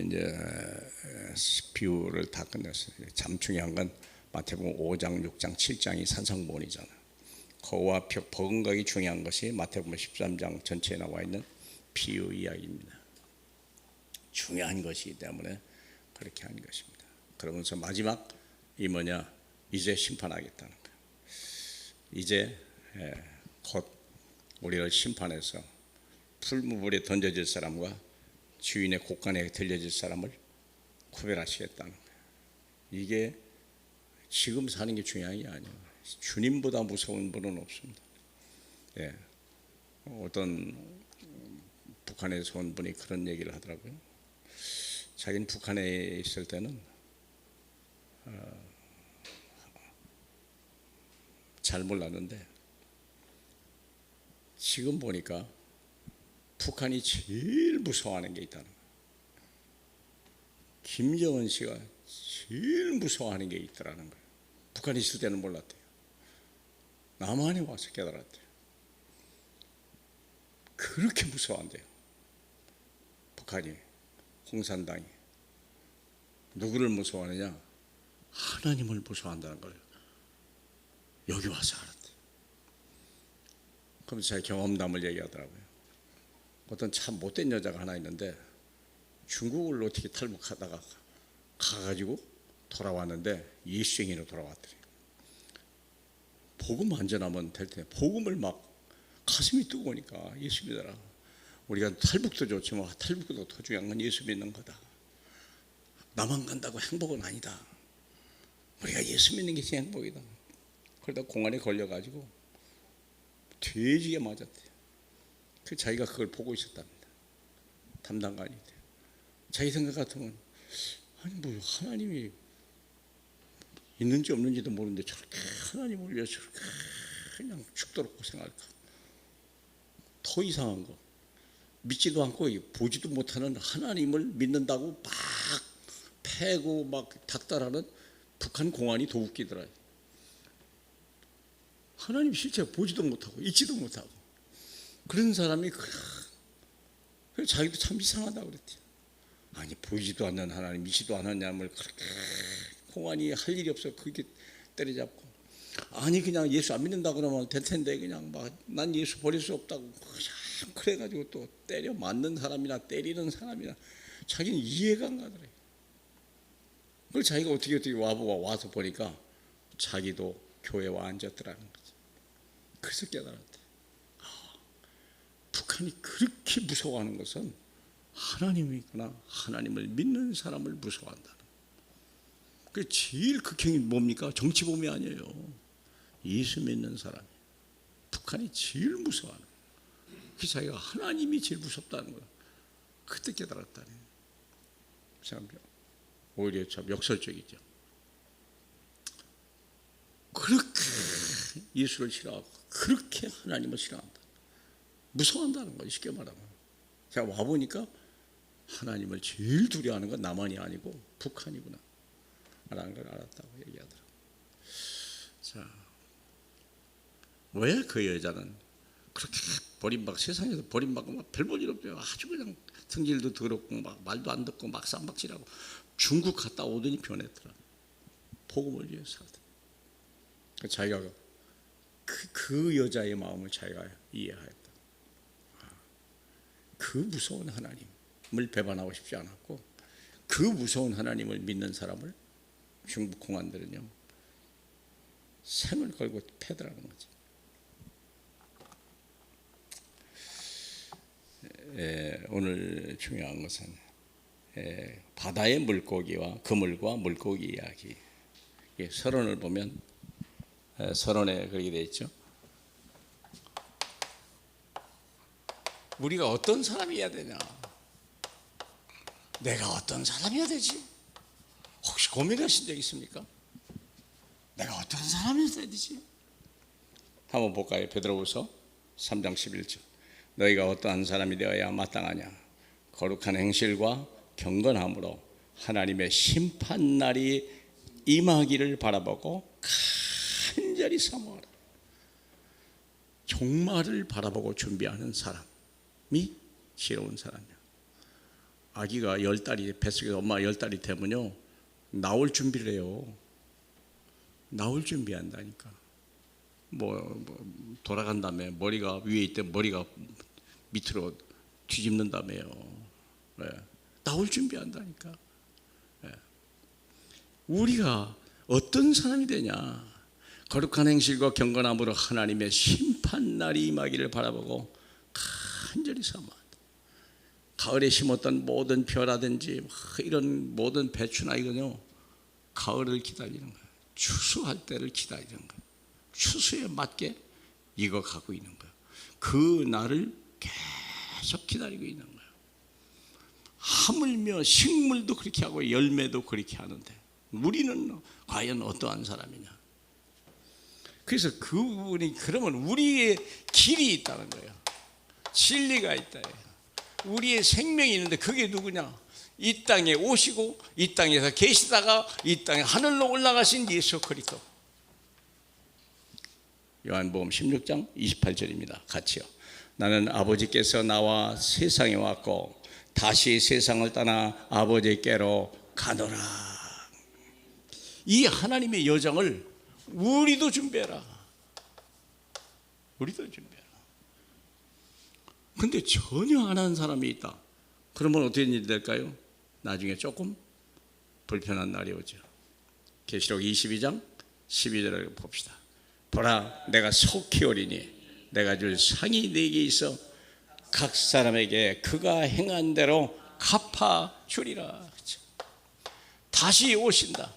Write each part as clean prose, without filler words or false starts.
이제 비유를 다 끝냈어요. 참 중요한 건 마태복음 5장, 6장, 7장이 산상보훈이잖아. 거와 버금가기 중요한 것이 마태복음 13장 전체에 나와 있는 비유 이야기입니다. 중요한 것이기 때문에 그렇게 하는 것입니다. 그러면서 마지막 이 뭐냐, 이제 심판하겠다는 거예요. 이제 곧 우리를 심판해서 풀무불에 던져질 사람과 주인의 곳간에 들려질 사람을 구별하시겠다는 거예요. 이게 지금 사는 게 중요한 게 아니에요. 주님보다 무서운 분은 없습니다. 어떤 북한에서 온 분이 그런 얘기를 하더라고요. 자기는 북한에 있을 때는 잘 몰랐는데 지금 보니까 북한이 제일 무서워하는 게 있다는 거예요. 김정은 씨가 제일 무서워하는 게 있더라는 거예요. 북한에 있을 때는 몰랐대요. 남한에 와서 깨달았대요. 그렇게 무서워한대요. 북한이, 공산당이. 누구를 무서워하느냐? 하나님을 무서워한다는 걸 여기 와서 알았대요. 그럼 제 경험담을 얘기하더라고요. 어떤 참 못된 여자가 하나 있는데 중국을 어떻게 탈북하다가 가가지고 돌아왔는데 예수쟁이로 돌아왔더래요. 복음 안전하면 될 텐데 복음을 막 가슴이 뜨거우니까 예수 믿어라. 우리가 탈북도 좋지만 탈북도 더 중요한 건 예수 믿는 거다. 나만 간다고 행복은 아니다. 우리가 예수 믿는 게 제일 행복이다. 그러다 공안에 걸려가지고 돼지게 맞았대요. 그 자기가 그걸 보고 있었답니다. 담당관이 돼요. 자기 생각 같으면 아니 뭐 하나님이 있는지 없는지도 모르는데 저렇게 하나님을 위해서 저렇게 그냥 죽도록 고생할까. 더 이상한 거, 믿지도 않고 보지도 못하는 하나님을 믿는다고 막 패고 막 닥달하는 북한 공안이 더 웃기더라. 하나님 실제 보지도 못하고 있지도 못하고 그런 사람이 그래서 자기도 참 이상하다고 그랬대요. 아니 보이지도 않는 하나님, 믿지도 않는 하나님을 그렇게 공안이 할 일이 없어 그렇게 때려잡고, 아니 그냥 예수 안 믿는다 그러면 될 텐데 그냥 막 난 예수 버릴 수 없다고 그래가지고 또 때려 맞는 사람이나 때리는 사람이나 자기는 이해가 안 가더래. 그걸 자기가 어떻게 와서 보니까 자기도 교회에 와 앉았더라는 거지. 그래서 깨달았대. 북한이 그렇게 무서워하는 것은 하나님이구나. 하나님을 믿는 사람을 무서워한다는. 그 제일 극형이 뭡니까? 정치범이 아니에요. 예수 믿는 사람이. 북한이 제일 무서워하는. 그 자기가 하나님이 제일 무섭다는 거야. 그때 깨달았다네. 참 오히려 참 역설적이죠. 그렇게 예수를 싫어하고 그렇게 하나님을 싫어한다. 무서워한다는 거예요. 쉽게 말하면. 제가 와보니까 하나님을 제일 두려워하는 건 남한이 아니고 북한이구나 라는 걸 알았다고 얘기하더라고요. 자, 왜 그 여자는 그렇게 버림받고 세상에서 버림받고 막 별 볼 일 없죠. 아주 그냥 성질도 더럽고 막 말도 안 듣고 막 쌈박질하고 중국 갔다 오더니 변했더라. 복음을 위해서 하더라. 자기가 그 여자의 마음을 자기가 이해하였다. 그 무서운 하나님을 배반하고 싶지 않았고 그 무서운 하나님을 믿는 사람을 중국 공안들은요 생을 걸고 패더라는 거지. 오늘 중요한 것은 바다의 물고기와 그물과 물고기 이야기. 서론을 보면 서론에 그렇게 되어 있죠. 우리가 어떤 사람이어야 되냐? 내가 어떤 사람이어야 되지? 혹시 고민하신 적 있습니까? 내가 어떤 사람이어야 되지? 한번 볼까요? 베드로후서 3장 11절. 너희가 어떠한 사람이 되어야 마땅하냐? 거룩한 행실과 경건함으로 하나님의 심판날이 임하기를 바라보고 간절히 사모하라. 종말을 바라보고 준비하는 사람이 지혜로운 사람이야. 아기가 10달이 뱃속에서 엄마가 10달이 되면요 나올 준비를 해요. 나올 준비한다니까. 돌아간 다음에 머리가 위에 있대 머리가 밑으로 뒤집는다며요. 네. 나올 준비한다니까. 네. 우리가 어떤 사람이 되냐? 거룩한 행실과 경건함으로 하나님의 심판날이 임하기를 바라보고 간절히 사모한다. 가을에 심었던 모든 벼라든지 이런 모든 배추나 이거요 가을을 기다리는 거예요. 추수할 때를 기다리는 거예요. 추수에 맞게 익어가고 있는 거예요. 그 날을 계속 기다리고 있는 거예요. 하물며 식물도 그렇게 하고 열매도 그렇게 하는데 우리는 과연 어떠한 사람이냐? 그래서 그분이 그러면 우리의 길이 있다는 거예요. 진리가 있다. 우리의 생명이 있는데 그게 누구냐? 이 땅에 오시고 이 땅에서 계시다가 이 땅에 하늘로 올라가신 예수 그리스도. 요한복음 16장 28절입니다. 같이요. 나는 아버지께서 나와 세상에 왔고 다시 세상을 떠나 아버지께로 가노라. 이 하나님의 여정을 우리도 준비해라. 우리도 준비해라. 근데 전혀 안 하는 사람이 있다. 그러면 어떻게 될까요? 나중에 조금 불편한 날이 오죠. 계시록 22장 12절을 봅시다. 보라, 내가 속히 오리니 내가 줄 상이 네게 있어 각 사람에게 그가 행한 대로 갚아 주리라. 다시 오신다.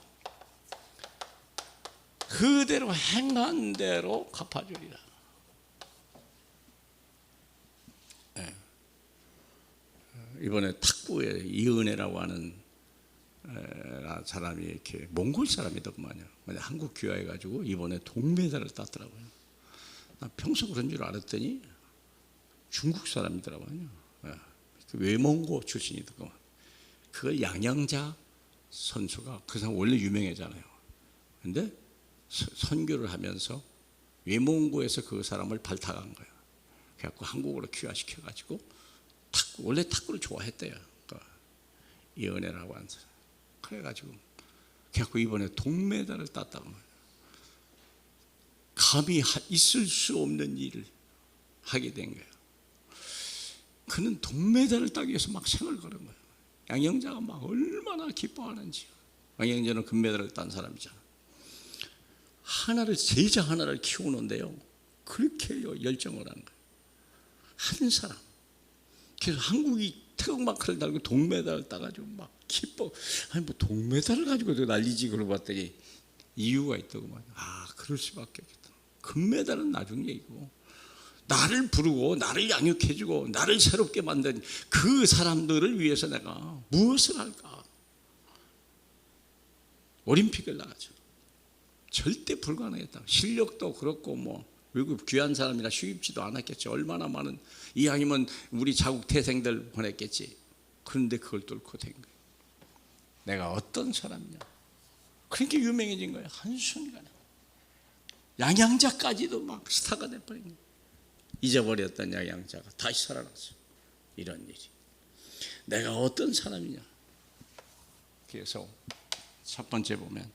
그대로 행한 대로 갚아 주리라. 네. 이번에 탁구에 이은혜라고 하는 사람이 이렇게 몽골 사람이더구만요. 한국 귀화해가지고 이번에 동메달을 땄더라고요. 나 평소 그런 줄 알았더니 중국 사람이더라고요. 외몽고 출신이더구만. 그걸 양양자 선수가 그 사람 원래 유명하잖아요. 근데 선교를 하면서 외몽고에서 그 사람을 발탁한 거예요. 그래갖고 한국으로 귀화시켜가지고 원래 탁구를 좋아했대요. 이은혜라고 하는 사람. 그래가지고 그래갖고 이번에 동메달을 땄다고 말이에요. 감히 있을 수 없는 일을 하게 된 거예요. 그는 동메달을 따기 위해서 막 생을 걸은 거예요. 양영자가 막 얼마나 기뻐하는지. 양영자는 금메달을 딴 사람이잖아. 제자 하나를 키우는데요 그렇게 열정을 하는 거예요. 한 사람. 그래서 한국이 태극마크를 달고 동메달을 따가지고 막 기뻐. 아니 뭐 동메달을 가지고 난리지. 그러고 봤더니 이유가 있더구만. 그럴 수밖에 없겠다. 금메달은 나중 얘기고 나를 부르고 나를 양육해주고 나를 새롭게 만든 그 사람들을 위해서 내가 무엇을 할까? 올림픽을 나가죠. 절대 불가능했다. 실력도 그렇고 외국 귀한 사람이라 쉽지도 않았겠지. 얼마나 많은 이왕이면 우리 자국 태생들 보냈겠지. 그런데 그걸 뚫고 된 거예요. 내가 어떤 사람이냐. 그렇게 유명해진 거예요. 한순간에. 양양자까지도 막 스타가 돼버린 거예요. 잊어버렸던 양양자가 다시 살아났어요. 이런 일이. 내가 어떤 사람이냐. 그래서 첫 번째 보면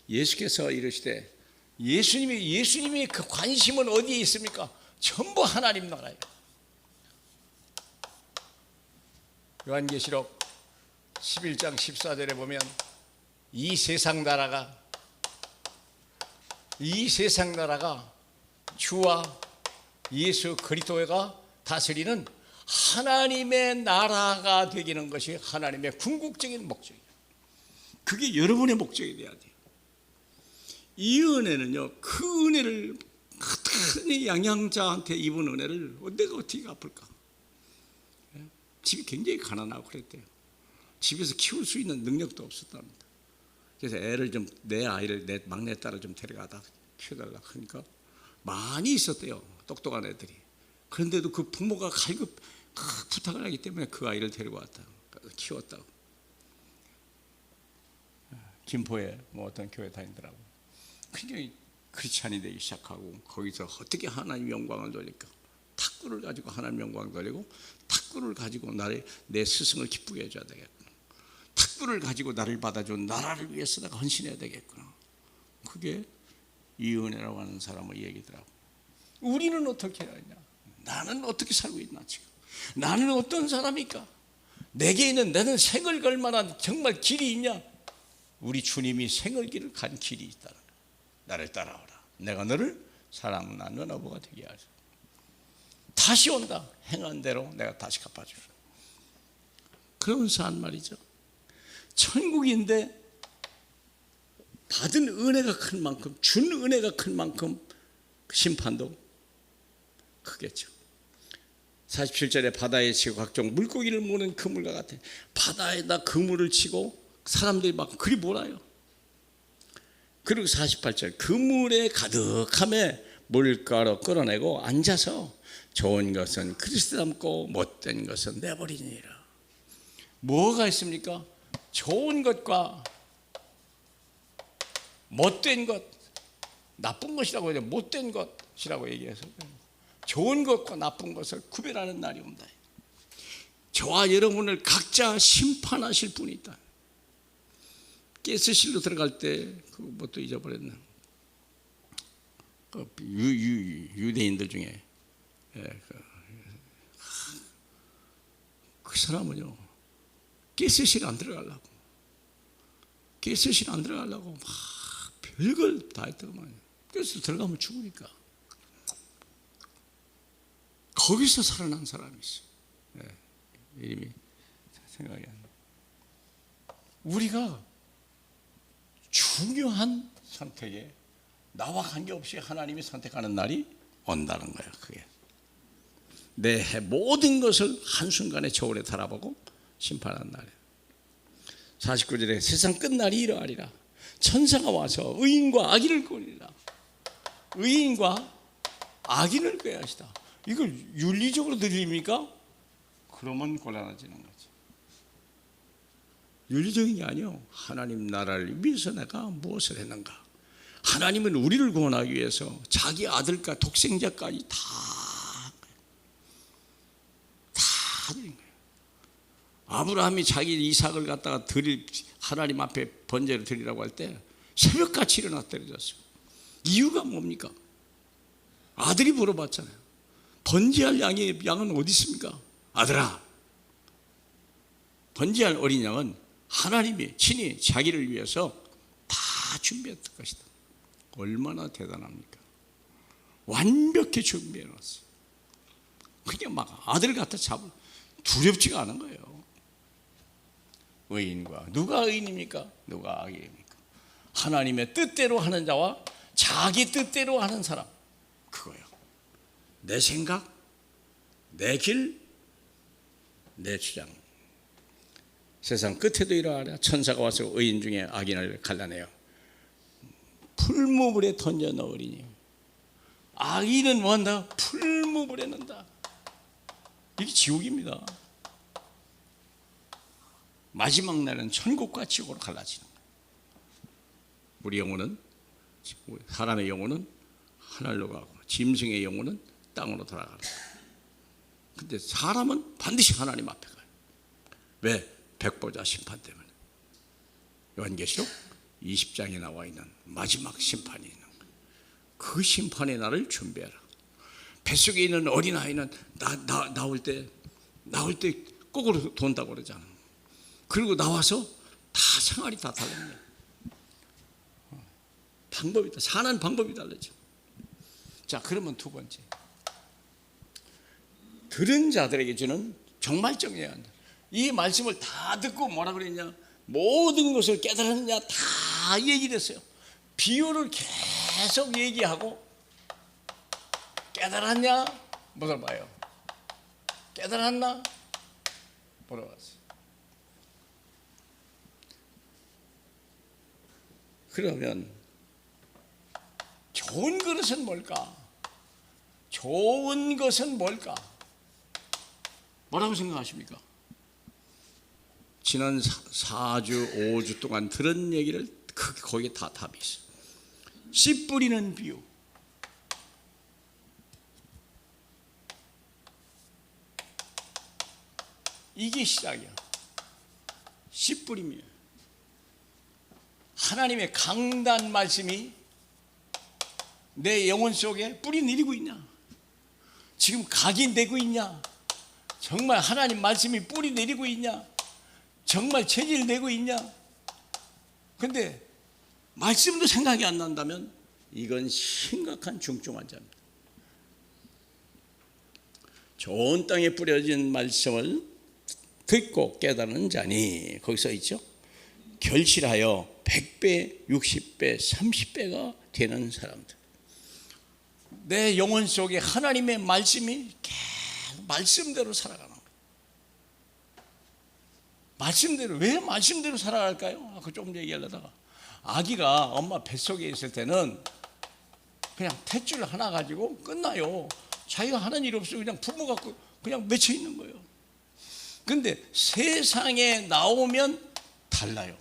예수께서 이르시되 예수님의 그 관심은 어디에 있습니까? 전부 하나님 나라예요. 요한계시록 11장 14절에 보면 이 세상 나라가 주와 예수 그리스도가 다스리는 하나님의 나라가 되기는 것이 하나님의 궁극적인 목적이에요. 그게 여러분의 목적이 돼야 돼요. 이 은혜는요, 그 은혜를 큰 양양자한테 입은 은혜를 내가 어떻게 갚을까? 집이 굉장히 가난하고 그랬대요. 집에서 키울 수 있는 능력도 없었답니다. 그래서 내 막내딸을 좀 데려가다 키워달라 하니까 많이 있었대요. 똑똑한 애들이. 그런데도 그 부모가 갈급 부탁을 하기 때문에 그 아이를 데리고 왔다. 키웠다고. 김포에 어떤 교회 다니더라고. 굉장히 크리스찬이 되기 시작하고 거기서 어떻게 하나님 영광을 돌릴까? 탁구를 가지고 하나님 영광을 돌리고 특권을 가지고 내 스승을 기쁘게 해줘야 되겠구나. 특권을 가지고 나를 받아준 나라를 위해서 내가 헌신해야 되겠구나. 그게 이 은혜라고 하는 사람의 얘기더라고. 우리는 어떻게 해야 하냐? 나는 어떻게 살고 있나 지금? 나는 어떤 사람일까? 내게 있는 나는 생을 걸 만한 정말 길이 있냐? 우리 주님이 생을 길을 간 길이 있다. 나를 따라오라. 내가 너를 사랑하는 나는 아버가 되게 하자. 다시 온다. 행한 대로 내가 다시 갚아주라. 그러면서 한 말이죠. 천국인데 받은 은혜가 큰 만큼, 준 은혜가 큰 만큼 심판도 크겠죠. 47절에 바다에 치고 각종 물고기를 모는 그물과 같아. 바다에다 그물을 치고 사람들이 막 그리 몰아요. 그리고 48절 그물에 가득함에 물가로 끌어내고 앉아서 좋은 것은 그리스도 닮고 못된 것은 내버리니라. 뭐가 있습니까? 좋은 것과 못된 것, 나쁜 것이라고 해야 못된 것이라고 얘기해서 좋은 것과 나쁜 것을 구별하는 날이 온다. 저와 여러분을 각자 심판하실 분이 있다. 가스실로 들어갈 때 그것도 잊어버렸나? 유대인들 중에 그 사람은요 가스실 안 들어가려고 막 별걸 다 했더만. 그래서 들어가면 죽으니까 거기서 살아난 사람이 있어. 이름이 생각이 안 나. 우리가 중요한 선택에 나와 관계없이 하나님이 선택하는 날이 온다는 거야. 그게 내 모든 것을 한순간에 저울에 달아보고 심판하는 날이야. 49절에 세상 끝날이 이러하리라. 천사가 와서 의인과 악인을 꼴리라. 의인과 악인을 꾀하시다. 이걸 윤리적으로 들립니까? 그러면 곤란해지는 거지. 윤리적인 게 아니요. 하나님 나라를 위해서 내가 무엇을 했는가. 하나님은 우리를 구원하기 위해서 자기 아들과 독생자까지 다 드린 거예요. 아브라함이 자기 이삭을 갖다가 하나님 앞에 번제를 드리라고 할 때 새벽같이 일어나 때려졌어요. 이유가 뭡니까? 아들이 물어봤잖아요. 번제할 양은 어디 있습니까? 아들아, 번제할 어린 양은 하나님이 친히 자기를 위해서 다 준비했을 것이다. 얼마나 대단합니까? 완벽히 준비해놨어요. 그냥 막 아들 갖다 잡을 두렵지가 않은 거예요. 의인과 누가 의인입니까? 누가 악인입니까? 하나님의 뜻대로 하는 자와 자기 뜻대로 하는 사람, 그거예요. 내 생각, 내 길, 내 주장. 세상 끝에도 이러하랴. 천사가 와서 의인 중에 악인을 갈라내요 풀무불에 던져 넣으리니. 악인은 뭐한다? 풀무불에 넣는다. 이게 지옥입니다. 마지막 날은 천국과 지옥으로 갈라지는 거예요. 우리 영혼은, 사람의 영혼은 하늘로 가고 짐승의 영혼은 땅으로 돌아가는 거예요. 근데 사람은 반드시 하나님 앞에 가요. 왜? 백보자 심판 때문에. 요한계시록 20장에 나와 있는 마지막 심판이 있는 거예요. 그 심판의 날을 준비해라. 뱃속에 있는 어린아이는 나올 때 거꾸로 돈다고 그러잖아. 그리고 나와서 다 생활이 다 달라요. 방법이 다, 사는 방법이 달라져. 자, 그러면 두 번째, 들은 자들에게 주는 정말 정해야 한다. 이 말씀을 다 듣고 뭐라 그랬냐? 모든 것을 깨달았느냐? 다 얘기를 했어요. 비유를 계속 얘기하고 깨달았냐? 물어봐요. 깨달았나? 물어봤어요. 그러면 좋은 것은 뭘까? 좋은 것은 뭘까? 뭐라고 생각하십니까? 지난 4주, 5주 동안 들은 얘기를 거기에 다 답이 있어요. 씨 뿌리는 비유. 이게 시작이야. 씨 뿌림이에요. 하나님의 강단 말씀이 내 영혼 속에 뿌리 내리고 있냐? 지금 각인되고 있냐? 정말 하나님 말씀이 뿌리 내리고 있냐? 정말 체질 내고 있냐? 근데 말씀도 생각이 안 난다면 이건 심각한 중증 환자입니다. 좋은 땅에 뿌려진 말씀을 듣고 깨달은 자니, 거기 써 있죠? 결실하여 100배, 60배, 30배가 되는 사람들. 내 영혼 속에 하나님의 말씀이 계속 말씀대로 살아가는 거예요. 말씀대로. 왜 말씀대로 살아갈까요? 아까 조금 얘기하려다가, 아기가 엄마 뱃속에 있을 때는 그냥 탯줄 하나 가지고 끝나요. 자기가 하는 일 없어요. 그냥 부모 갖고 그냥 맺혀 있는 거예요. 근데 세상에 나오면 달라요.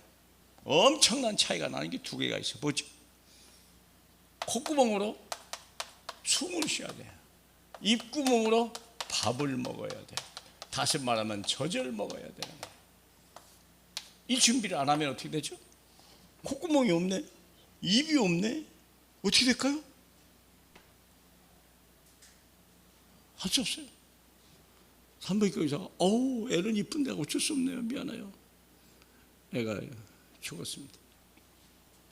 엄청난 차이가 나는 게 두 개가 있어요. 뭐죠? 콧구멍으로 숨을 쉬어야 돼. 입구멍으로 밥을 먹어야 돼. 다시 말하면 젖을 먹어야 돼. 이 준비를 안 하면 어떻게 되죠? 콧구멍이 없네, 입이 없네, 어떻게 될까요? 할 수 없어요. 산부인과 의사가 애는 이쁜데 어쩔 수 없네요. 미안해요. 애가 죽었습니다.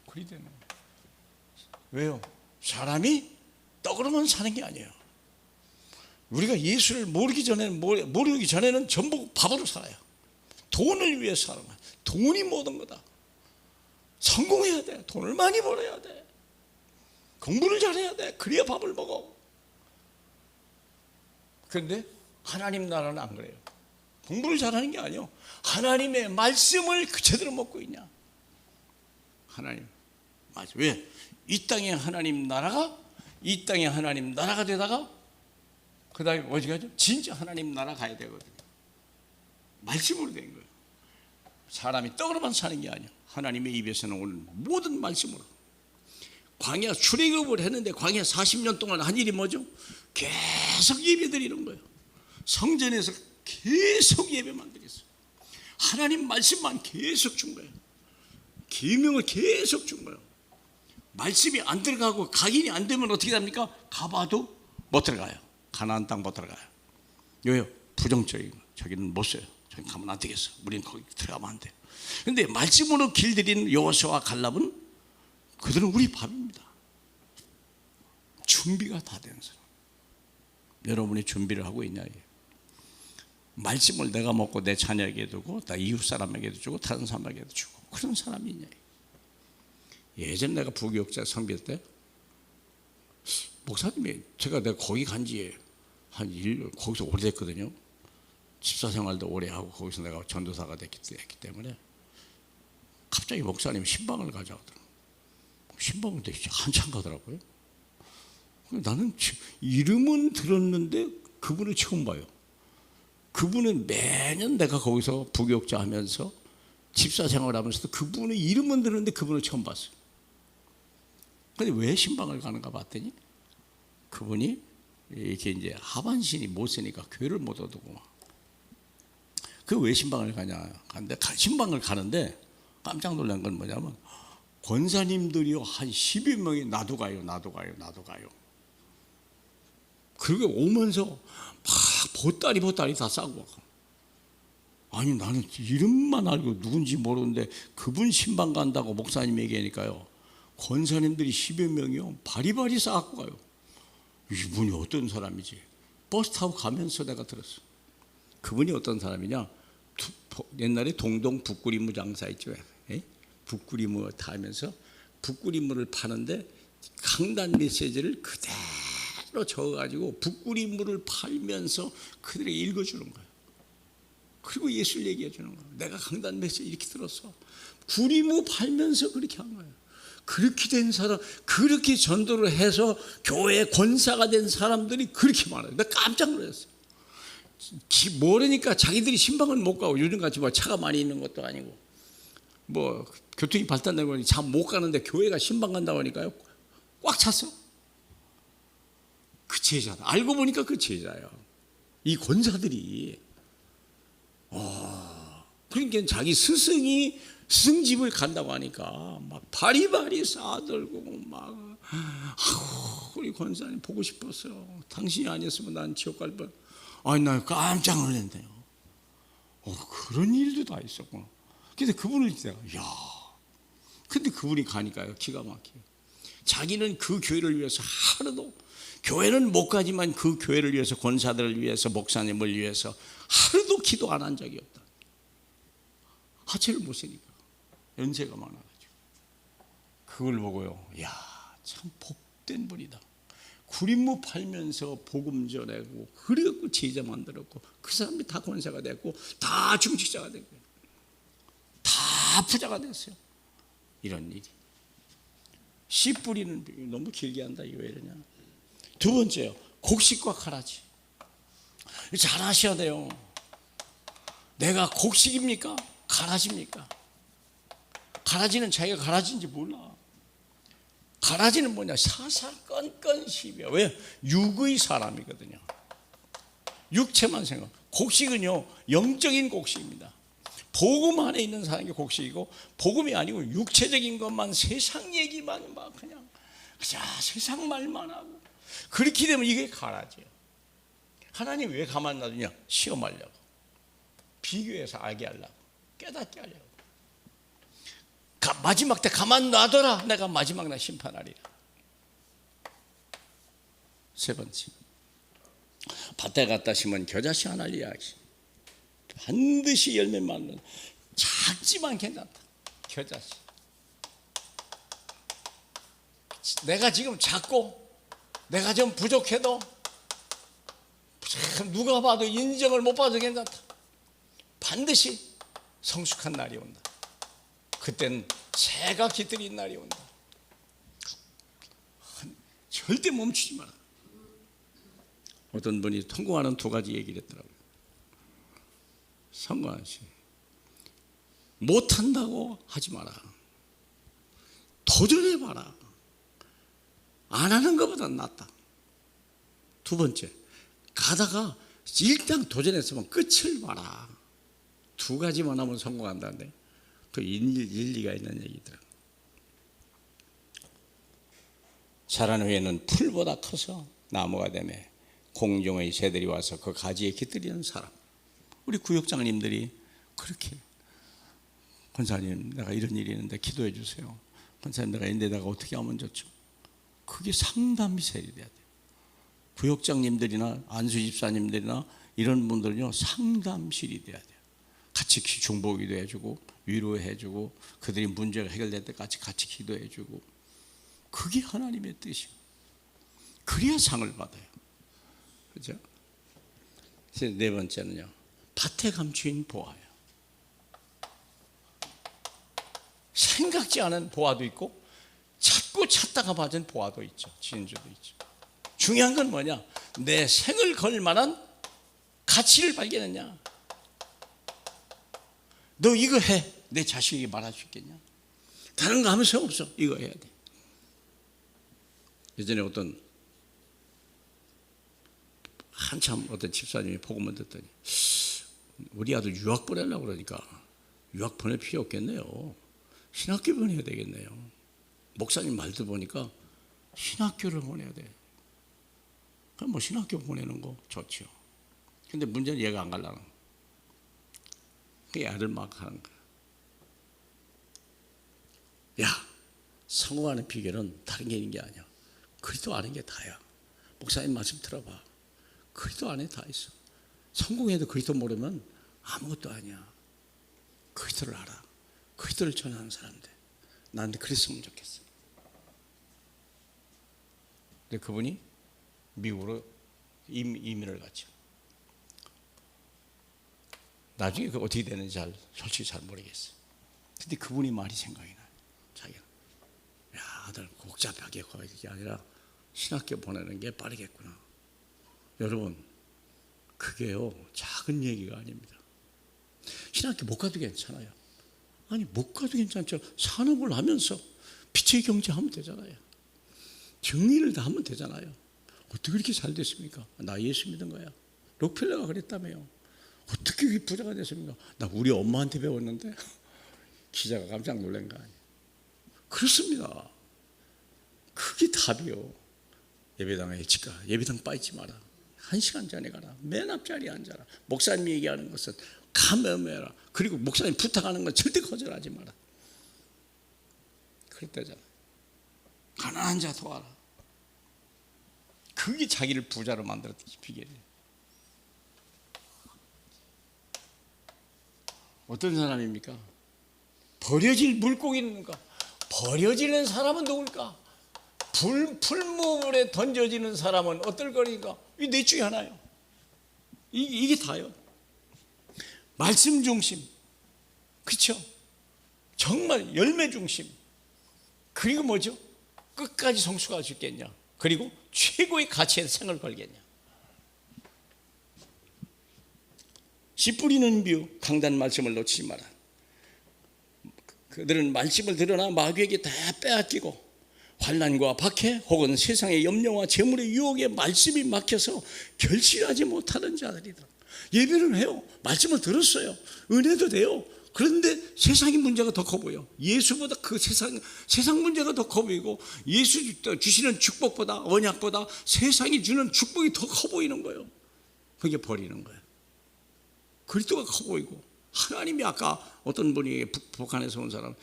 그리 되네. 왜요? 사람이 떡으로만 사는 게 아니에요. 우리가 예수를 모르기 전에는 전부 밥으로 살아요. 돈을 위해서 살아요. 돈이 모든 거다. 성공해야 돼. 돈을 많이 벌어야 돼. 공부를 잘해야 돼. 그래야 밥을 먹어. 그런데 하나님 나라는 안 그래요. 공부를 잘하는 게 아니에요. 하나님의 말씀을 제대로 먹고 있냐? 하나님 말씀. 왜? 이 땅에 하나님 나라가 되다가 그 다음에 어디 가죠? 진짜 하나님 나라 가야 되거든요. 말씀으로 된 거예요. 사람이 떡으로만 사는 게 아니에요. 하나님의 입에서는 오늘 모든 말씀으로. 광야 출애굽을 했는데 광야 40년 동안 한 일이 뭐죠? 계속 예배 드리는 거예요. 성전에서 계속 예배만 드렸어요. 하나님 말씀만 계속 준 거예요. 계명을 계속 준 거예요. 말씀이 안 들어가고 각인이 안 되면 어떻게 됩니까? 가봐도 못 들어가요. 가나안 땅 못 들어가요. 왜요? 부정적인 거. 저기는 못 써요. 저기 가면 안 되겠어. 우리는 거기 들어가면 안 돼요. 그런데 말씀으로 길들인 여호수아와 갈렙은 그들은 우리 밥입니다. 준비가 다 된 사람. 여러분이 준비를 하고 있냐? 말씀을 내가 먹고 내 자녀에게 두고 나 이웃 사람에게도 주고 다른 사람에게도 주고 그런 사람이 있냐? 예전 내가 부교육자 성비 때 목사님이 내가 거기 간지 거기서 오래됐거든요. 집사 생활도 오래 하고 거기서 내가 전도사가 됐기 때문에 갑자기 목사님이 신방을 가져오더라고요. 신방을 되게 한참 가더라고요. 나는 이름은 들었는데 그분을 처음 봐요. 그분은 매년 내가 거기서 부교육자 하면서 집사 생활하면서도 그분의 이름은 들었는데 그분을 처음 봤어요. 근데 왜 신방을 가는가 봤더니 그분이 이렇게 이제 하반신이 못 쓰니까 교회를 못 얻고 그 왜 신방을 가냐? 근데 신방을 가는데 깜짝 놀란 건 뭐냐면 권사님들이요 한 10여 명이 나도 가요. 그리고 오면서 막 보따리 다 싸고 와. 아니 나는 이름만 알고 누군지 모르는데 그분 신방 간다고 목사님 얘기하니까요. 권사님들이 10여 명이요 바리바리 싸갖고 가요. 이분이 어떤 사람이지? 버스 타고 가면서 내가 들었어. 그분이 어떤 사람이냐? 옛날에 동동 북구리무 장사 있죠. 북구리무 타면서 북구리무를 파는데 강단 메시지를 그대로 적어가지고 북구리무를 팔면서 그들에게 읽어주는 거예요. 그리고 예수를 얘기해 주는 거예요. 내가 강단 메시지 이렇게 들었어. 구리무 팔면서 그렇게 한 거예요. 그렇게 된 사람, 그렇게 전도를 해서 교회 권사가 된 사람들이 그렇게 많아요. 내가 깜짝 놀랐어요. 모르니까 자기들이 신방을 못 가고 요즘같이 뭐 차가 많이 있는 것도 아니고 뭐 교통이 발달되고 보니 참 못 가는데 교회가 신방 간다고 하니까요 꽉 찼어. 그 제자다. 알고 보니까 그 제자예요. 이 권사들이 그러니까 자기 스승이 스승집을 간다고 하니까 막 바리바리 싸들고 막 우리 권사님 보고 싶었어요. 당신이 아니었으면 난 지옥 갈 뻔. 아니 나 깜짝 놀랐네요. 그런 일도 다 있었구나. 근데 그분을 제가 근데 그분이 가니까요 기가 막혀요. 자기는 그 교회를 위해서 하루도 교회는 못 가지만 그 교회를 위해서 권사들을 위해서 목사님을 위해서 하루도 기도 안 한 적이 없다. 하체를 못 쓰니까 연세가 많아가지고 그걸 보고요. 참 복된 분이다. 구린무 팔면서 복음 전하고 그래갖고 제자 만들었고 그 사람이 다 권사가 됐고 다 중직자가 됐고 다 부자가 됐어요. 이런 일이. 씨 뿌리는 너무 길게 한다. 이거 왜 이러냐. 두 번째요. 곡식과 가라지. 잘 아셔야 돼요. 내가 곡식입니까? 가라지입니까? 가라지는 자기가 가라지인지 몰라. 가라지는 뭐냐? 사사건건 시비야. 왜? 육의 사람이거든요. 육체만 생각. 곡식은요 영적인 곡식입니다. 복음 안에 있는 사람이 곡식이고 복음이 아니고 육체적인 것만 세상 얘기만 막 그냥 세상 말만 하고 그렇게 되면 이게 가라지예요. 하나님 왜 가만 놔두냐? 시험하려고, 비교해서 알게 하려고, 깨닫게 하려고. 마지막 때 가만 놔둬라. 내가 마지막 날 심판하리라. 세 번째, 밭에 갖다 심은 겨자씨 안 할 이야기. 반드시 열매 맺는 작지만 괜찮다. 겨자씨. 내가 지금 작고 내가 좀 부족해도 누가 봐도 인정을 못 받아도 괜찮다. 반드시 성숙한 날이 온다. 그땐 새가 깃들인 날이 온다. 절대 멈추지 마라. 어떤 분이 성공하는 두 가지 얘기를 했더라고요. 성공한 씨, 못한다고 하지 마라. 도전해봐라. 안 하는 것보다 낫다. 두 번째, 가다가 일단 도전했으면 끝을 봐라. 두 가지만 하면 성공한다는데 그 일리가 있는 얘기더라. 자란 후에는 풀보다 커서 나무가 되며 공중의 새들이 와서 그 가지에 깃들이는 사람. 우리 구역장님들이 그렇게 권사님 내가 이런 일이 있는데 기도해 주세요. 권사님 내가 인데다가 어떻게 하면 좋죠? 그게 상담실이 돼야 돼요. 구역장님들이나 안수집사님들이나 이런 분들은요 상담실이 돼야 돼요. 같이 중보기도 해주고 위로해주고 그들이 문제가 해결될 때까지 같이 기도해주고 그게 하나님의 뜻이에요. 그래야 상을 받아요. 그렇죠? 네 번째는요, 밭에 감추인 보화예요. 생각지 않은 보화도 있고 찾고 찾다가 받은 보화도 있죠. 진주도 있죠. 중요한 건 뭐냐? 내 생을 걸 만한 가치를 발견했냐? 너 이거 해. 내 자식에게 말할 수 있겠냐? 다른 거 하면서 없어. 이거 해야 돼. 예전에 한참 어떤 집사님이 복음을 듣더니 우리 아들 유학 보내려고 그러니까 유학 보낼 필요 없겠네요. 신학교 보내야 되겠네요. 목사님 말도 보니까 신학교를 보내야 돼. 그럼 뭐 신학교 보내는 거 좋죠. 근데 문제는 얘가 안 가려는 거. 그 애를 막 하는 거야. 야, 성공하는 비결은 다른 게 있는 게 아니야. 그리스도 아는 게 다야. 목사님 말씀 들어봐. 그리스도 안에 다 있어. 성공해도 그리스도 모르면 아무것도 아니야. 그리스도를 알아. 그리스도를 전하는 사람들. 나한테 그랬으면 좋겠어. 근데 그분이 미국으로 이민을 갔죠. 나중에 그 어떻게 되는지 솔직히 잘 모르겠어요. 근데 그분이 말이 생각이 나요. 자기가 야, 아들 복잡하게 가는 게 아니라 신학교 보내는 게 빠르겠구나. 여러분, 그게요 작은 얘기가 아닙니다. 신학교 못 가도 괜찮아요. 아니 못 가도 괜찮죠. 산업을 하면서 빛의 경제 하면 되잖아요. 정리를 다 하면 되잖아요. 어떻게 그렇게 잘 됐습니까? 나 예수 믿은 거야. 록펠러가 그랬다며요. 어떻게 그게 부자가 됐습니까? 나 우리 엄마한테 배웠는데. 기자가 깜짝 놀란 거 아니에요. 그렇습니다. 그게 답이요. 예배당에 일찍 가. 예배당 빠지지 마라. 1시간 전에 가라. 맨 앞자리에 앉아라. 목사님이 얘기하는 것은 감염해라. 그리고 목사님 부탁하는 건 절대 거절하지 마라. 그랬다잖아. 가난한 자 도와라. 그게 자기를 부자로 만들었던 비결이에요. 어떤 사람입니까? 버려질 물고기는가? 버려지는 사람은 누굴까? 풀무물에 던져지는 사람은 어떨 거니까? 이 넷 중에 하나요. 이게 다요. 말씀 중심, 그렇죠? 정말 열매 중심. 그리고 뭐죠? 끝까지 성숙할 수 있겠냐? 그리고 최고의 가치에 생을 걸겠냐? 씨 뿌리는 비유, 강단 말씀을 놓치지 마라. 그들은 말씀을 들으나 마귀에게 다 빼앗기고 환난과 박해 혹은 세상의 염려와 재물의 유혹에 말씀이 막혀서 결실하지 못하는 자들이다. 예배를 해요. 말씀을 들었어요. 은혜도 돼요. 그런데 세상의 문제가 더 커 보여. 예수보다 그 세상 문제가 더 커 보이고 예수 주시는 축복보다 언약보다 세상이 주는 축복이 더 커 보이는 거예요. 그게 버리는 거예요. 그리스도가 커 보이고 하나님이 아까 어떤 분이 북한에서 온 사람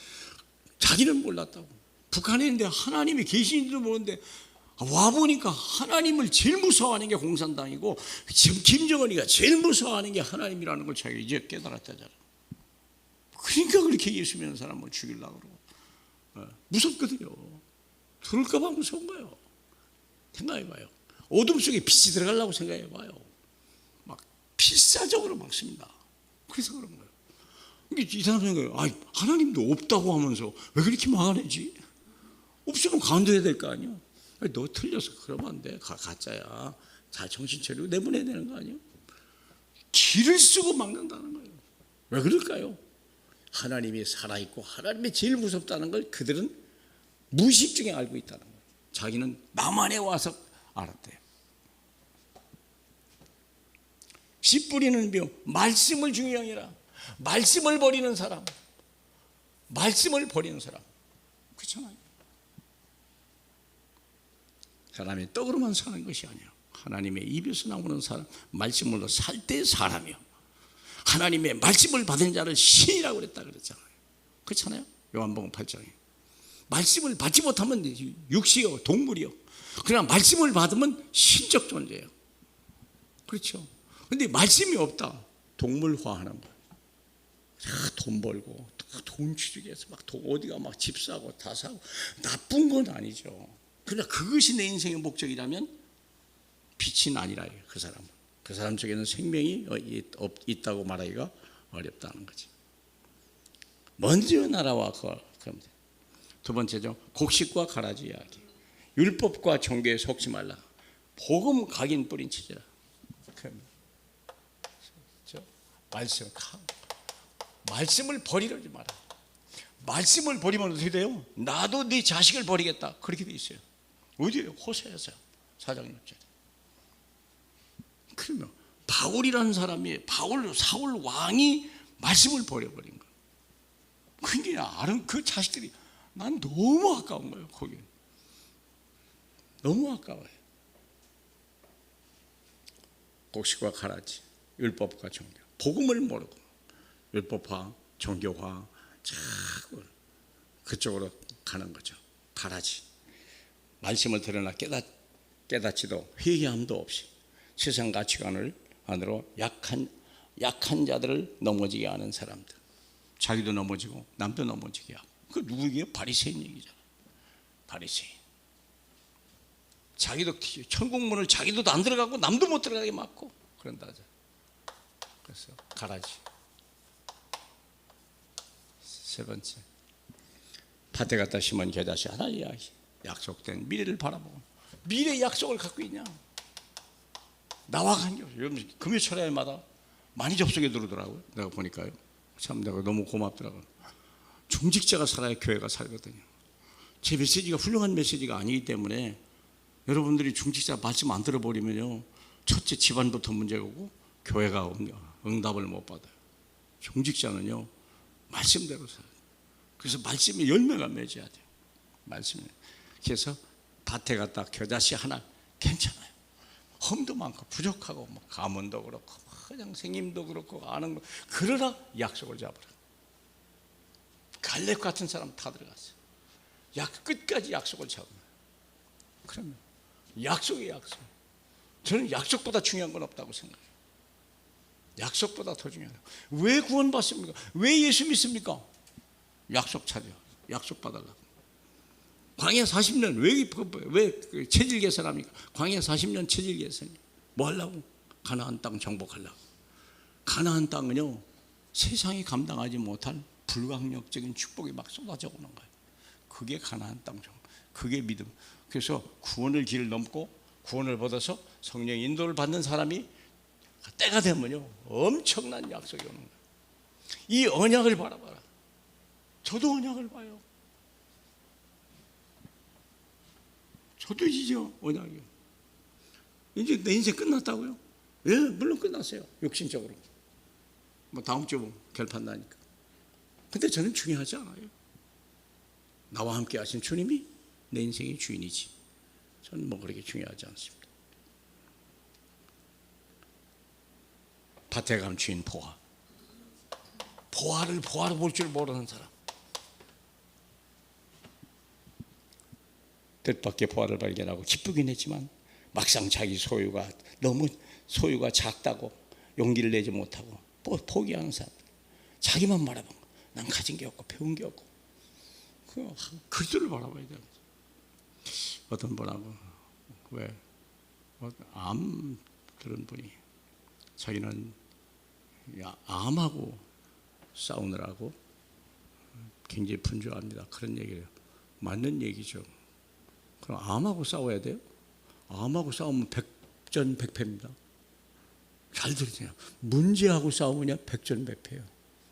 자기는 몰랐다고. 북한에 있는데 하나님이 계시는지도 모르는데 와보니까 하나님을 제일 무서워하는 게 공산당이고 지금 김정은이가 제일 무서워하는 게 하나님이라는 걸 자기가 이제 깨달았다잖아. 그러니까 그렇게 예수 믿는 사람을 죽이려고 그러고. 무섭거든요. 들을까 봐 무서운 거예요. 생각해봐요. 어둠 속에 빛이 들어가려고 생각해봐요. 막 필사적으로 막습니다. 그래서 그런 거예요. 이 사람 생각해요. 하나님도 없다고 하면서 왜 그렇게 막아내지? 없으면 간두해야 될 거 아니야. 너 틀려서 그러면 안 돼. 가짜야. 잘 정신 차리고 내보내야 되는 거 아니야? 길을 쓰고 막는다는 거예요. 왜 그럴까요? 하나님이 살아있고 하나님이 제일 무섭다는 걸 그들은 무의식 중에 알고 있다는 거예요. 자기는 남한에 와서 알았대요. 씨 뿌리는 비유, 말씀을 중요하니라. 말씀을 버리는 사람, 말씀을 버리는 사람, 그렇잖아요. 사람이 떡으로만 사는 것이 아니야. 하나님의 입에서 나오는 사람, 말씀으로 살 때 사람이요. 하나님의 말씀을 받은 자를 신이라고 그랬잖아요. 그렇잖아요. 요한복음 8장에 말씀을 받지 못하면 육시요, 동물이요. 그러나 말씀을 받으면 신적 존재예요. 그렇죠. 근데 말씀이 없다. 동물화하는 거예요. 돈 벌고 돈 취득해서 막 어디가 막 집 사고 다 사고 나쁜 건 아니죠. 그러나 그것이 내 인생의 목적이라면 빛이 아니라 그 사람은. 그 사람 속에는 생명이 있다고 말하기가 어렵다는 거지. 먼저 나라와 그럼 두 번째죠. 곡식과 가라지 이야기. 율법과 종교에 속지 말라. 복음 각인 뿌린 치지라. 말씀을 버리지 마라. 말씀을 버리면 어떻게 돼요? 나도 네 자식을 버리겠다. 그렇게 돼 있어요. 어디에요? 호세아서 4장 6절. 그러면 바울이라는 사람이 사울 왕이 말씀을 버려버린 거예요. 그러니까 그 자식들이 난 너무 아까운 거예요. 거기 너무 아까워요. 곡식과 가라지, 율법과 종교, 복음을 모르고 율법화, 종교화, 자꾸 그쪽으로 가는 거죠. 가라지. 말씀을 들으나 깨닫지도 회개함도 없이 세상 가치관을 안으로 약한 자들을 넘어지게 하는 사람들. 자기도 넘어지고 남도 넘어지게 하고. 그 누구에게요? 바리새인 얘기잖아. 바리새인. 자기도 천국문을 자기도 안 들어가고 남도 못 들어가게 막고 그런다죠. 그래서 가라지. 세 번째, 밭에 갖다 심은 겨자씨 하나 이야기. 약속된 미래를 바라보고 미래 약속을 갖고 있냐? 나와 관계. 여러분 금요철야마다 많이 접속에 들어오더라고요. 내가 보니까요. 참 내가 너무 고맙더라고요. 중직자가 살아야 교회가 살거든요. 제 메시지가 훌륭한 메시지가 아니기 때문에 여러분들이 중직자 말씀 안 들어버리면요, 첫째 집안부터 문제가 오고 교회가 응답을 못 받아요. 종직자는요, 말씀대로 살아요. 그래서 말씀에 열매가 맺어야 돼요. 말씀에. 그래서 밭에 갔다 겨자씨 하나 괜찮아요. 험도 많고 부족하고 뭐 가문도 그렇고 그냥 생님도 그렇고 아는 거, 그러나 약속을 잡으라. 갈렙 같은 사람 다 들어갔어요. 끝까지 약속을 잡으면. 그러면 약속이 약속. 저는 약속보다 중요한 건 없다고 생각해요. 약속보다 더 중요해요. 왜 구원받습니까? 왜 예수 믿습니까? 약속 찾아요. 약속 받으려고. 광야 40년 왜 체질 계산합니까? 광야 40년 체질 계산. 뭐 하려고? 가나안 땅 정복하려고. 가나안 땅은요, 세상이 감당하지 못한 불강력적인 축복이 막 쏟아져 오는 거예요. 그게 가나안 땅 정복. 그게 믿음. 그래서 구원의 길을 넘고 구원을 받아서 성령 인도를 받는 사람이 때가 되면요, 엄청난 약속이 오는 거예요. 이 언약을 바라봐라. 저도 언약을 봐요. 저도 이제 언약이요. 이제 내 인생 끝났다고요? 예, 물론 끝났어요. 육신적으로. 뭐 다음 주 결판 나니까. 근데 저는 중요하지 않아요. 나와 함께 하신 주님이 내 인생의 주인이지. 저는 뭐 그렇게 중요하지 않습니다. 밭에 가면 주인 보아. 보아를 보아로 볼 줄 모르는 사람. 뜻밖의 보아를 발견하고 기쁘긴 했지만 막상 자기 소유가 너무 소유가 작다고 용기를 내지 못하고 포기하는 사람. 자기만 바라본 거. 난 가진 게 없고 배운 게 없고. 그리스도를 바라봐야 돼요. 어떤 분하고 암 들은 분이 자기는 암하고 싸우느라고 굉장히 분주합니다. 그런 얘기를. 맞는 얘기죠. 그럼 암하고 싸워야 돼요? 암하고 싸우면 백전백패입니다. 잘 들으세요. 문제하고 싸우면 백전백패예요.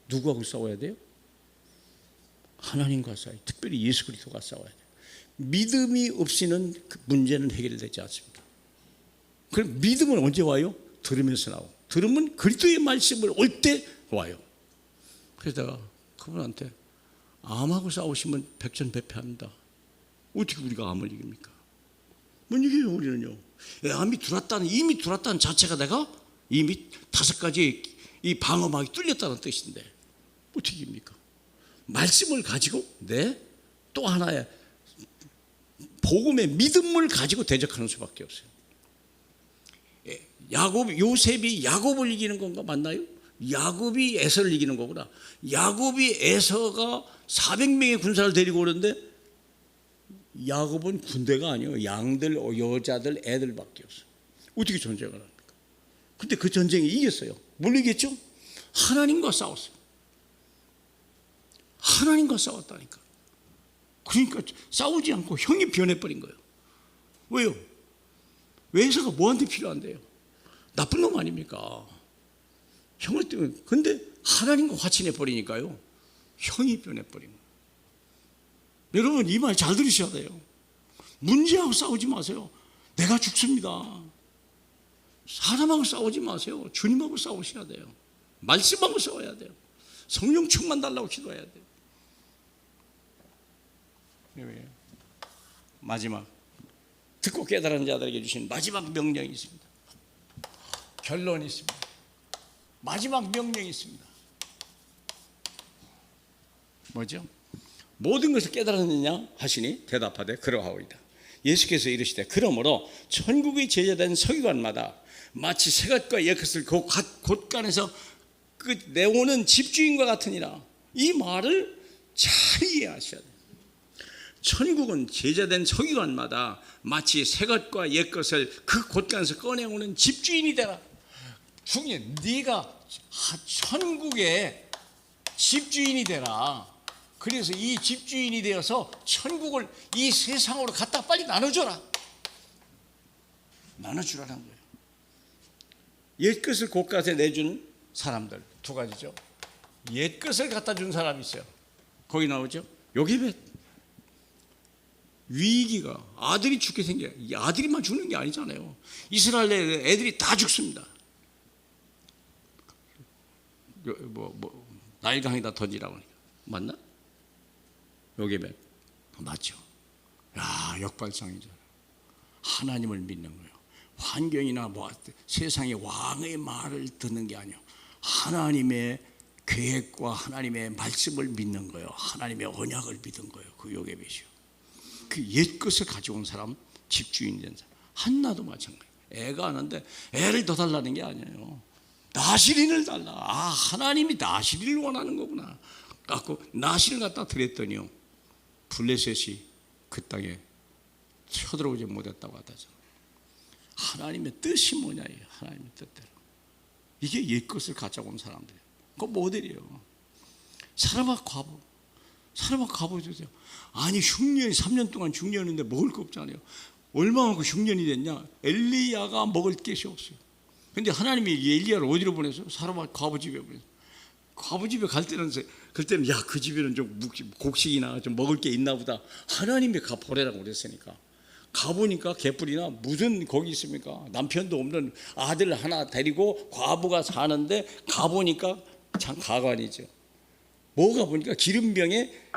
누구하고 싸워야 돼요? 하나님과 싸워야 돼요. 특별히 예수 그리스도가 싸워야 돼요. 믿음이 없이는 그 문제는 해결되지 않습니다. 그럼 믿음은 언제 와요? 들으면서 나오고. 들으면 그리스도의 말씀을 올 때 와요. 그래서 내가 그분한테 암하고 싸우시면 백전백패합니다. 어떻게 우리가 암을 이깁니까? 못 이겨요. 우리는요. 이미 들어왔다는 자체가 내가 이미 5가지 이 방어막이 뚫렸다는 뜻인데 어떻게 이깁니까? 말씀을 가지고 또 하나의 복음의 믿음을 가지고 대적하는 수밖에 없어요. 요셉이 야곱을 이기는 건가 맞나요? 야곱이 에서를 이기는 거구나. 야곱이 에서가 400명의 군사를 데리고 오는데 야곱은 군대가 아니에요. 양들, 여자들, 애들밖에 없어요. 어떻게 전쟁을 합니까? 근데 그 전쟁에 이겼어요. 뭘 이겼죠? 하나님과 싸웠어요. 하나님과 싸웠다니까. 그러니까 싸우지 않고 형이 변해버린 거예요. 왜요? 에서가 뭐한테 필요한데요? 나쁜 놈 아닙니까? 형을 때문에. 근데 하나님과 화친해 버리니까요, 형이 변해버린 거예요. 여러분, 이 말 잘 들으셔야 돼요. 문제하고 싸우지 마세요. 내가 죽습니다. 사람하고 싸우지 마세요. 주님하고 싸우셔야 돼요. 말씀하고 싸워야 돼요. 성령 충만 달라고 기도해야 돼요. 마지막, 듣고 깨달은 자들에게 주신 마지막 명령이 있습니다. 결론이 있습니다. 마지막 명령이 있습니다. 뭐죠? 모든 것을 깨달았느냐 하시니 대답하되 그러하오이다. 예수께서 이르시되 그러므로 천국의 제자된 서기관마다 마치 새것과 옛것을 곳간에서 내오는 집주인과 같으니라. 이 말을 잘 이해하셔야 돼요. 천국은 제자된 서기관마다 마치 새것과 옛것을 그 곳간에서 꺼내오는 집주인이 되라. 중에 네가 천국의 집주인이 되라. 그래서 이 집주인이 되어서 천국을 이 세상으로 갖다 빨리 나눠줘라. 나눠주라는 거예요. 옛것을 곳간에 내주는 사람들 2가지죠. 옛것을 갖다 준 사람이 있어요. 거기 나오죠. 요게벳. 위기가 아들이 죽게 생겨요. 아들이만 죽는 게 아니잖아요. 이스라엘 애들이 다 죽습니다. 나일강에다 던지라고 하니까 맞나? 요괴Bet 맞죠? 야, 역발상이잖아. 하나님을 믿는 거예요. 환경이나 세상의 왕의 말을 듣는 게 아니에요. 하나님의 계획과 하나님의 말씀을 믿는 거예요. 하나님의 언약을 믿은 거예요. 그 요괴벳이요. 그 옛것을 가지고 온 사람, 집주인이 된 사람. 한나도 마찬가지예요. 애가 하는데 애를 더 달라는 게 아니에요. 나실인을 달라. 하나님이 나실인을 원하는 거구나. 갖고 나실을 갖다 드렸더니요, 블레셋이 그 땅에 쳐들어오지 못했다고 하다잖아. 하나님의 뜻이 뭐냐, 이게 하나님의 뜻대로. 이게 옛것을 가져온 사람들이에요. 그 모델이에요. 사르밧 과부 주세요. 아니 흉년이 3년 동안 중년인데 먹을 거 없잖아요. 얼마만큼 흉년이 됐냐? 엘리야가 먹을 것이 없어요. 근데 하나님이 엘리야를 어디로 보내서? 사르밧 과부 집에 보내서. 과부 집에 갈 때는 그때는 야, 그 집에는 좀 곡식이나 좀 먹을 게 있나 보다. 하나님이 가 보내라고 그랬으니까. 가보니까 개뿔이나 무슨 거기 있습니까? 남편도 없는 아들 하나 데리고 과부가 사는데 가보니까 참 가관이죠. 뭐가 보니까 기름병에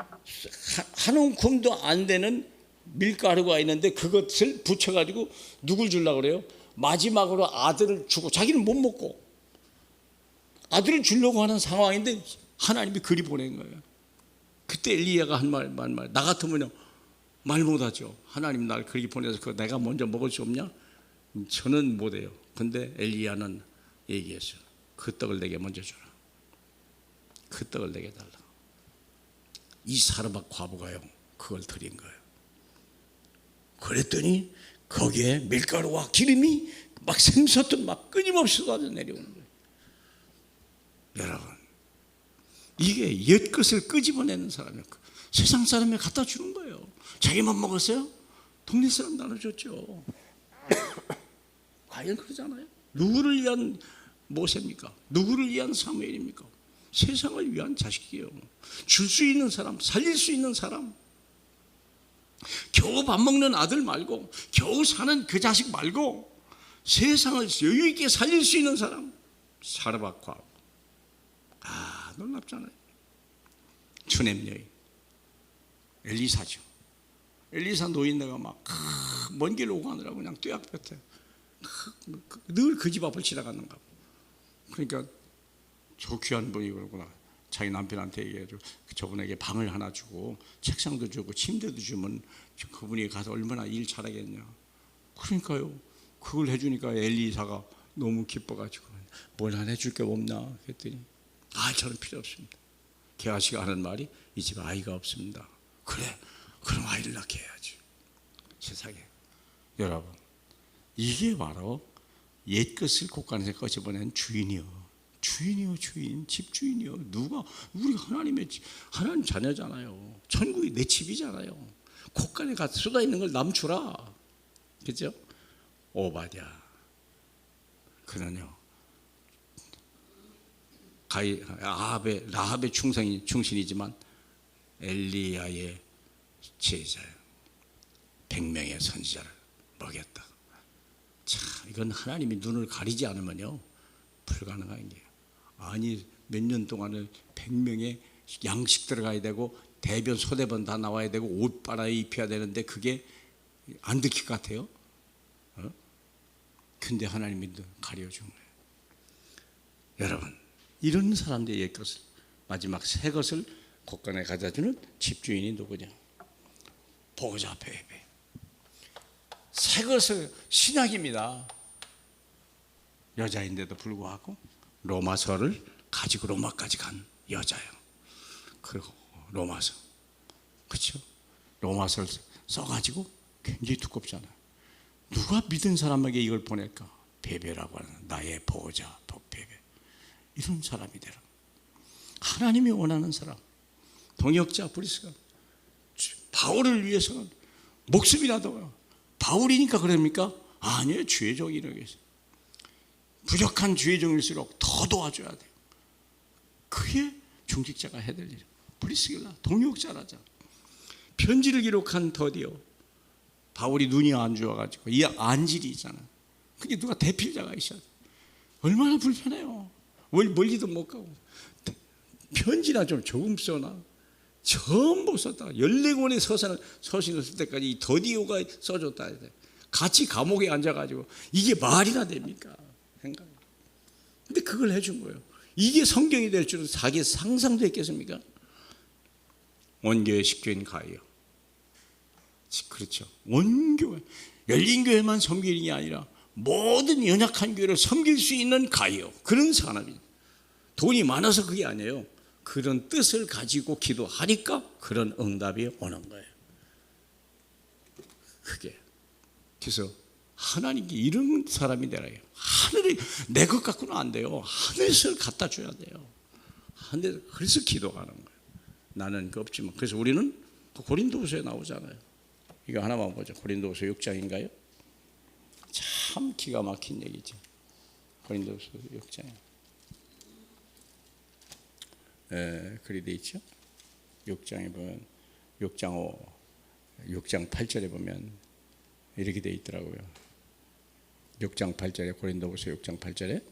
한 움큼도 안 되는 밀가루가 있는데 그것을 붙여가지고 누굴 주려고 그래요? 마지막으로 아들을 주고, 자기는 못 먹고 아들을 주려고 하는 상황인데 하나님이 그리 보낸 거예요. 그때 엘리야가 한 말, 나 같으면요 말 못하죠. 하나님 날 그렇게 보내서 그거 내가 먼저 먹을 수 없냐? 저는 못해요. 근데 엘리야는 얘기했어요. 그 떡을 내게 먼저 주라. 그 떡을 내게 달라. 이 사르밧 과부가요, 그걸 드린 거예요. 그랬더니 거기에 밀가루와 기름이 막 샘솟듯 막 끊임없이 쏟아져 내려오는 거예요. 여러분, 이게 옛것을 끄집어내는 사람이에요. 세상 사람에 갖다 주는 거예요. 자기만 먹었어요? 동네 사람 나눠줬죠. 과연 그러잖아요. 누구를 위한 모세입니까? 누구를 위한 사무엘입니까? 세상을 위한 자식이에요. 줄 수 있는 사람, 살릴 수 있는 사람, 겨우 밥 먹는 아들 말고, 겨우 사는 그 자식 말고 세상을 여유 있게 살릴 수 있는 사람, 사르밧 과부. 놀랍잖아요. 슈넴 여인 엘리사죠. 엘리사 노인네가 막 먼 길 오고 하느라고 그냥 뙤약볕에 늘 그 집 앞을 지나갔는가 봐. 그러니까 저 귀한 분이 그러구나. 자기 남편한테 얘기해줘. 저분에게 방을 하나 주고 책상도 주고 침대도 주면 그분이 가서 얼마나 일 잘하겠냐. 그러니까요, 그걸 해주니까 엘리사가 너무 기뻐가지고 뭘 안 해줄 게 없나 그랬더니 저는 필요 없습니다. 게하시가 하는 말이 이 집에 아이가 없습니다. 그래, 그럼 아이를 낳게 해야지. 세상에 여러분, 이게 바로 옛것을 곳간에서 꺼집어낸 주인이요. 주인, 집주인이요. 누가? 우리 하나님 자녀잖아요. 천국이 내 집이잖아요. 곳간에 가서 쏟아 있는 걸 남 주라. 그죠? 오바댜, 그는요 라합의 충신이지만 엘리야의 제자예요. 100명의 선지자를 먹였다. 참, 이건 하나님이 눈을 가리지 않으면요 불가능한 게요. 아니 몇 년 동안을 100명의 양식 들어가야 되고 대변 소대변 다 나와야 되고 옷 빨아 입혀야 되는데 그게 안 들킬 것 같아요. 근데 하나님이 가려준 거예요. 여러분, 이런 사람들의 옛것을, 마지막 새 것을 곳간에 가져주는 집주인이 누구냐? 보호자 베베. 새 것을, 신약입니다. 여자인데도 불구하고 로마서를 가지고 로마까지 간 여자예요. 그리고 로마서, 그렇죠? 로마서를 써가지고 굉장히 두껍잖아요. 누가 믿은 사람에게 이걸 보낼까? 베베라고 하는 나의 보호자 베베. 이런 사람이 되라. 하나님이 원하는 사람, 동역자 브리스가 바울을 위해서는 목숨이라도, 바울이니까 그럽니까? 아니에요. 주의 종이라고 해서 부족한 주의 종일수록 더 도와줘야 돼요. 그게 중직자가 해야 될 일이에요. 브리스길라 동역자라자. 편지를 기록한 더디오, 바울이 눈이 안 좋아가지고 이 안질이 있잖아. 그게 누가 대필자가 있어야 돼. 얼마나 불편해요. 멀리도 못 가고 편지나 좀 조금 써나 전부 썼다가 14권의 서신을 쓸 때까지 이 더디오가 써줬다. 같이 감옥에 앉아가지고 이게 말이나 됩니까? 생각. 근데 그걸 해준 거예요. 이게 성경이 될 줄은 자기 상상도 했겠습니까? 원교회 식교인 가요. 그렇죠. 원교회 열린 교회만 섬기는 게 아니라 모든 연약한 교회를 섬길 수 있는 가요. 그런 사람이 돈이 많아서 그게 아니에요. 그런 뜻을 가지고 기도하니까 그런 응답이 오는 거예요. 그게 그래서 하나님께 이런 사람이 되라 해요. 하늘이 내 것 갖고는 안 돼요. 하늘에서 갖다 줘야 돼요. 하늘 그래서 기도하는 거예요. 나는 그 없지만 그래서 우리는 고린도후서에 나오잖아요. 이거 하나만 보죠. 고린도후서 6장인가요? 참 기가 막힌 얘기죠. 고린도후서 6장. 그리 돼 있죠. 6장에 보면 6장 8절에 보면 이렇게 돼 있더라고요. 6장 8절에 고린도후서 6장 8절에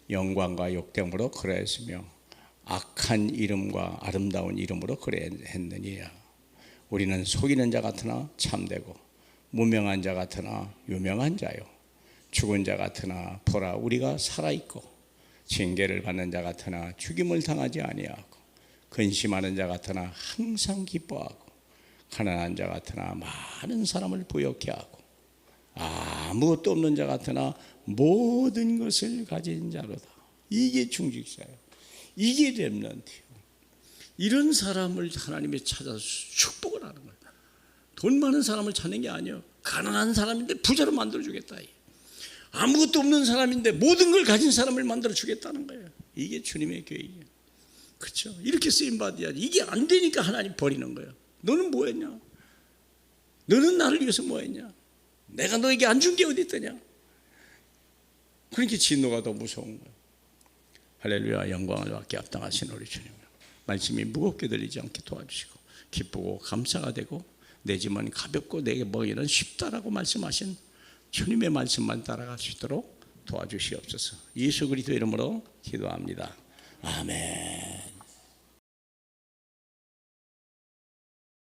영광과 욕됨으로 그러했으며 악한 이름과 아름다운 이름으로 그러했느니라. 우리는 속이는 자 같으나 참되고 무명한 자 같으나 유명한 자요 죽은 자 같으나 보라 우리가 살아있고 징계를 받는 자 같으나 죽임을 당하지 아니하고 근심하는 자 같으나 항상 기뻐하고 가난한 자 같으나 많은 사람을 부욕해 하고 아무것도 없는 자 같으나 모든 것을 가진 자로다. 이게 중직자예요. 이게 렘넌트예요. 이런 사람을 하나님이 찾아서 축복을 하는 거예요. 돈 많은 사람을 찾는 게 아니에요. 가난한 사람인데 부자로 만들어주겠다. 아무것도 없는 사람인데 모든 걸 가진 사람을 만들어주겠다는 거예요. 이게 주님의 계획이에요. 그렇죠? 이렇게 쓰임받아야지. 이게 안 되니까 하나님 버리는 거예요. 너는 뭐 했냐? 너는 나를 위해서 뭐 했냐? 내가 너에게 안 준 게 어디 있더냐? 그러니까 진노가 더 무서운 거예요. 할렐루야. 영광을 받게 합당하신 우리 주님, 말씀이 무겁게 들리지 않게 도와주시고 기쁘고 감사가 되고 내 짐은 가볍고 내게 먹이는 쉽다라고 말씀하신 주님의 말씀만 따라갈 수 있도록 도와주시옵소서. 예수 그리스도 이름으로 기도합니다. 아멘.